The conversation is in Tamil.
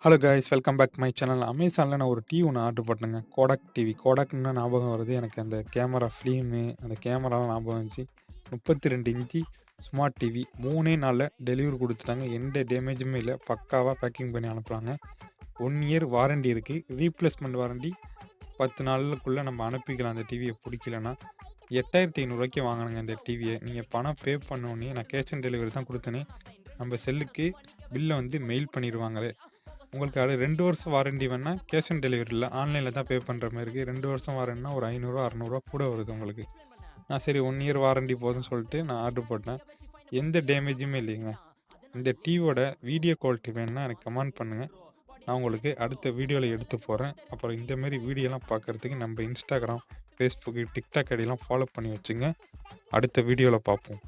Hello guys welcome back my channel. அமேசானில் நான் ஒரு டிவி ஒன்று ஆர்டர் பண்ணேங்க. கோடாக் டிவி. கோடாக்னு ஞாபகம் வருது. எனக்கு அந்த கேமரா ஃபிலிமு, அந்த கேமராலாம் ஞாபகம் வந்துச்சு. 32 இன்ச்சி ஸ்மார்ட் டிவி. 3 நாளில் டெலிவரி கொடுத்துட்டாங்க. எந்த டேமேஜுமே இல்லை. பக்காவாக பேக்கிங் பண்ணி அனுப்புகிறாங்க. 1 இயர் வாரண்டி இருக்குது. ரீப்ளேஸ்மெண்ட் வாரண்டி 10 நாளுக்குள்ளே நம்ம அனுப்பிக்கலாம். அந்த டிவியை பிடிக்கலன்னா 8500 வாங்கினேங்க இந்த டிவியை. நீங்கள் பணம் பே பண்ணோன்னே நான் கேஷ் ஆன் டெலிவரி தான் கொடுத்தேனே. நம்ம செல்லுக்கு பில்லை வந்து மெயில் பண்ணிடுவாங்களே. உங்களுக்கு அது 2 வருஷம் வாரண்டி வேணா கேஷ் ஆன் டெலிவரி இல்லை, ஆன்லைனில் தான் பே பண்ணுற மாதிரி இருக்குது. 2 வருஷம் வாரண்டினா ஒரு 500 600 கூட வருது உங்களுக்கு. நான் சரி 1 இயர் வாரண்டி போதும்னு சொல்லிட்டு நான் ஆர்டர் போட்டேன். எந்த டேமேஜுமே இல்லைங்க. இந்த டிவியோட வீடியோ குவாலிட்டி வேணுன்னா எனக்கு கமெண்ட் பண்ணுங்கள். நான் உங்களுக்கு அடுத்த வீடியோவில் எடுத்து போகிறேன். அப்புறம் இந்தமாரி வீடியோலாம் பார்க்குறதுக்கு நம்ம இன்ஸ்டாகிராம், ஃபேஸ்புக்கு, டிக்டாக் ஐடியெலாம் ஃபாலோ பண்ணி வச்சுங்க. அடுத்த வீடியோவில் பார்ப்போம்.